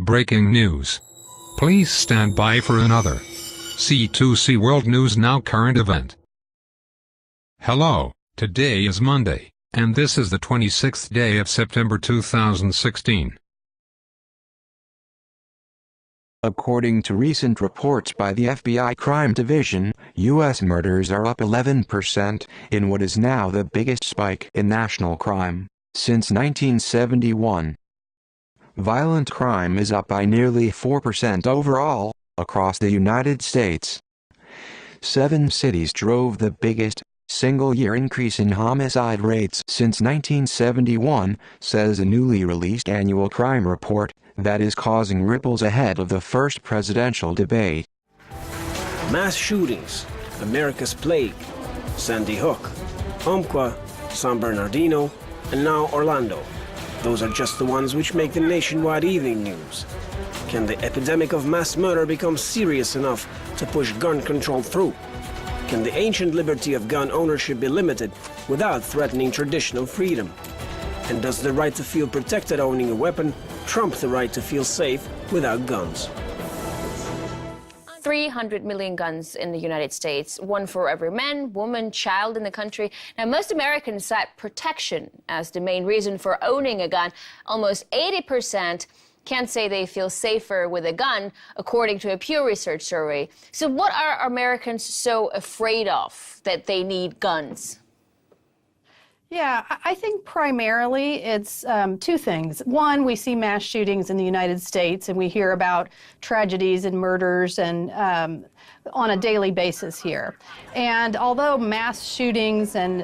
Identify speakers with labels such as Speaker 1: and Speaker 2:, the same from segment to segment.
Speaker 1: Breaking news. Please stand by for another C2C World News Now current event. Hello, today is Monday, and this is the 26th day of September 2016.
Speaker 2: According to recent reports by the FBI Crime Division, U.S. murders are up 11% in what is now the biggest spike in national crime since 1971. Violent crime is up by nearly 4% overall, across the United States. 7 cities drove the biggest single-year increase in homicide rates since 1971, says a newly released annual crime report that is causing ripples ahead of the first presidential debate.
Speaker 3: Mass shootings, America's plague, Sandy Hook, Umpqua, San Bernardino, and now Orlando. Those are just the ones which make the nationwide evening news. Can the epidemic of mass murder become serious enough to push gun control through? Can the ancient liberty of gun ownership be limited without threatening traditional freedom? And does the right to feel protected owning a weapon trump the right to feel safe without guns?
Speaker 4: 300 million guns in the United States, one for every man, woman, child in the country. Now, most Americans cite protection as the main reason for owning a gun. Almost 80% can't say they feel safer with a gun, according to a Pew Research survey. So what are Americans so afraid of that they need guns?
Speaker 5: Yeah, I think primarily it's 2 things. One, we see mass shootings in the United States, and we hear about tragedies and murders and on a daily basis here. And although mass shootings and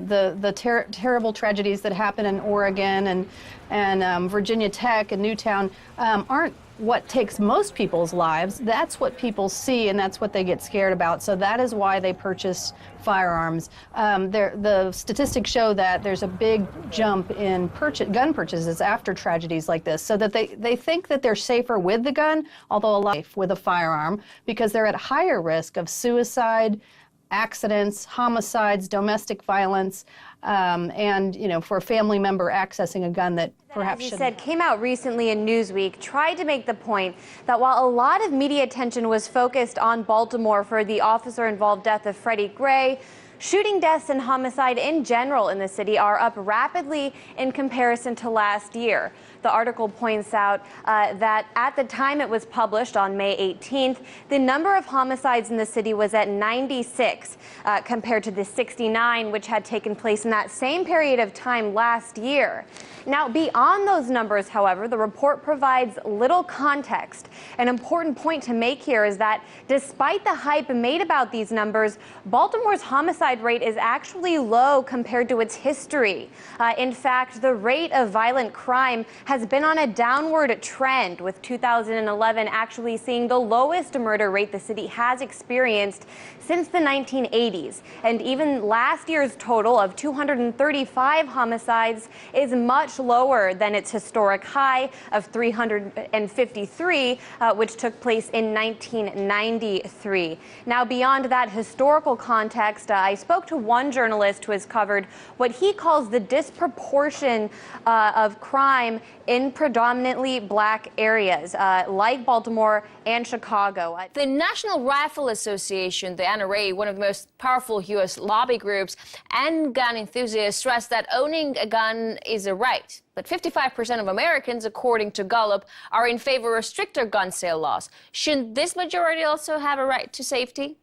Speaker 5: the terrible tragedies that happen in Oregon and Virginia Tech and Newtown aren't what takes most people's lives, that's what people see and that's what they get scared about. So that is why they purchase firearms. The statistics show that there's a big jump in gun purchases after tragedies like this, so that they think that they're safer with the gun, although a lot with a firearm, because they're at higher risk of suicide, accidents, homicides, domestic violence, and, you know, for a family member accessing a gun that perhaps
Speaker 6: as you said, came out recently in Newsweek, tried to make the point that while a lot of media attention was focused on Baltimore for the officer-involved death of Freddie Gray, shooting deaths and homicide in general in the city are up rapidly in comparison to last year. The article points out that at the time it was published on May 18th, the number of homicides in the city was at 96 compared to the 69 which had taken place in that same period of time last year. Now, beyond those numbers, however, the report provides little context. An important point to make here is that despite the hype made about these numbers, Baltimore's homicide rate is actually low compared to its history. In fact, the rate of violent crime has been on a downward trend, with 2011 actually seeing the lowest murder rate the city has experienced since the 1980s. And even last year's total of 235 homicides is much lower than its historic high of 353, which took place in 1993. Now, beyond that historical context, I spoke to one journalist who has covered what he calls the disproportion of crime in predominantly black areas, like Baltimore and Chicago.
Speaker 4: The National Rifle Association, the NRA, one of the most powerful U.S. lobby groups, and gun enthusiasts stress that owning a gun is a right. But 55% of Americans, according to Gallup, are in favor of stricter gun sale laws. Shouldn't this majority also have a right to safety?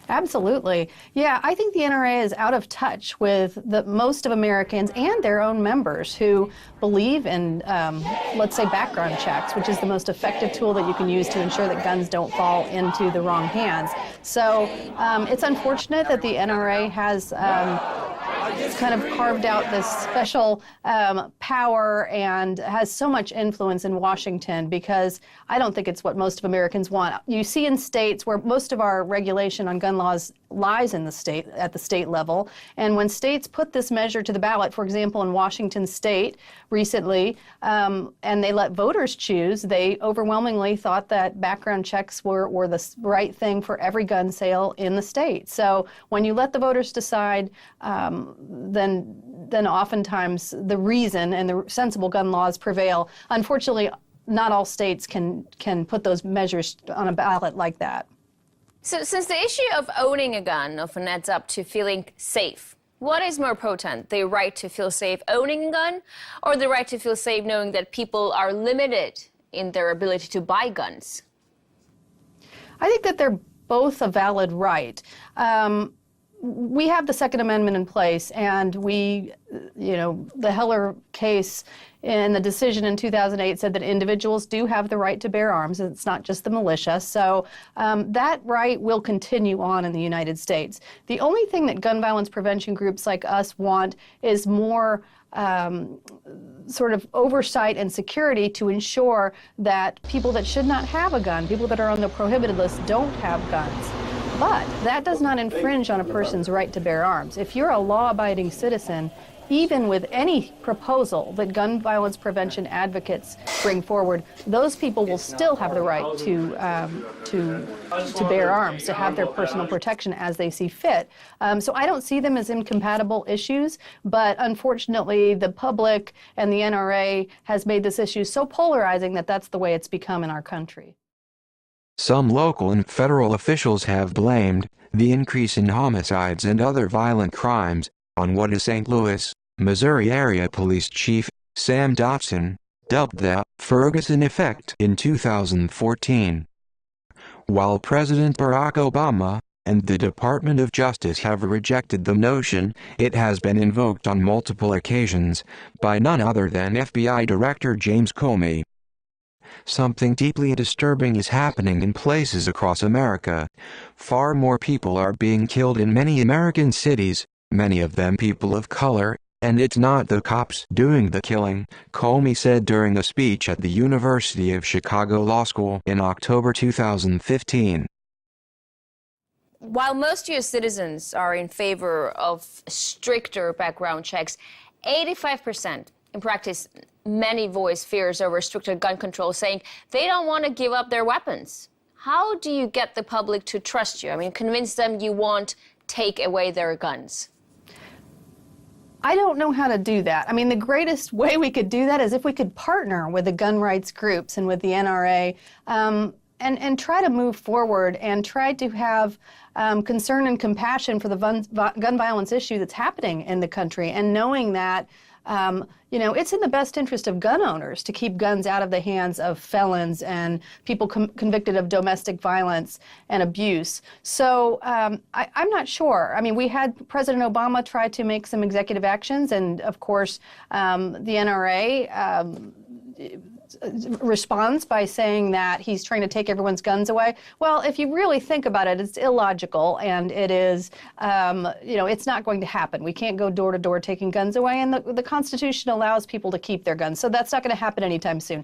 Speaker 5: Absolutely. Yeah, I think the NRA is out of touch with most of Americans and their own members who believe in, let's say, background checks, which is the most effective tool that you can use to ensure that guns don't fall into the wrong hands. So it's unfortunate that the NRA has kind of carved out this special power and has so much influence in Washington, because I don't think it's what most of Americans want. You see in states where most of our regulation on gun laws lies in the state, at the state level, and when states put this measure to the ballot, for example, in Washington state recently, and they let voters choose, they overwhelmingly thought that background checks were the right thing for every gun sale in the state. So when you let the voters decide, then oftentimes the reason and the sensible gun laws prevail. Unfortunately, not all states can put those measures on a ballot like that.
Speaker 4: So since the issue of owning a gun often adds up to feeling safe, what is more potent, the right to feel safe owning a gun or the right to feel safe knowing that people are limited in their ability to buy guns?
Speaker 5: I think that they're both a valid right. We have the Second Amendment in place, and the Heller case in the decision in 2008 said that individuals do have the right to bear arms, and it's not just the militia. So that right will continue on in the United States. The only thing that gun violence prevention groups like us want is more sort of oversight and security to ensure that people that should not have a gun, people that are on the prohibited list, don't have guns. But that does not infringe on a person's right to bear arms. If you're a law-abiding citizen, even with any proposal that gun violence prevention advocates bring forward, those people will still have the right to bear arms, to have their personal protection as they see fit. So I don't see them as incompatible issues, but unfortunately the public and the NRA has made this issue so polarizing that that's the way it's become in our country.
Speaker 2: Some local and federal officials have blamed the increase in homicides and other violent crimes on what is St. Louis, Missouri area police chief Sam Dotson dubbed the Ferguson effect in 2014. While President Barack Obama and the Department of Justice have rejected the notion, it has been invoked on multiple occasions by none other than FBI Director James Comey. Something deeply disturbing is happening in places across America. Far more people are being killed in many American cities, many of them people of color, and it's not the cops doing the killing, Comey said during a speech at the University of Chicago Law School in October 2015.
Speaker 4: While most U.S. citizens are in favor of stricter background checks, 85% in practice, many voice fears over stricter gun control, saying they don't want to give up their weapons. How do you get the public to trust you? I mean, convince them you won't take away their guns.
Speaker 5: I don't know how to do that. I mean, the greatest way we could do that is if we could partner with the gun rights groups and with the NRA and try to move forward and try to have concern and compassion for the gun violence issue that's happening in the country, and knowing that it's in the best interest of gun owners to keep guns out of the hands of felons and people convicted of domestic violence and abuse. So I'm not sure. I mean, we had President Obama try to make some executive actions, and of course the NRA responds by saying that he's trying to take everyone's guns away. Well, if you really think about it, it's illogical, and it is, it's not going to happen. We can't go door to door taking guns away, and the Constitution allows people to keep their guns. So that's not going to happen anytime soon.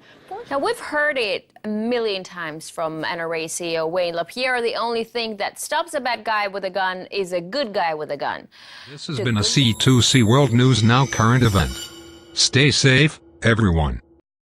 Speaker 4: Now, we've heard it a million times from NRA CEO Wayne LaPierre. The only thing that stops a bad guy with a gun is a good guy with a gun.
Speaker 1: This has been a C2C World News Now current event. Stay safe, everyone.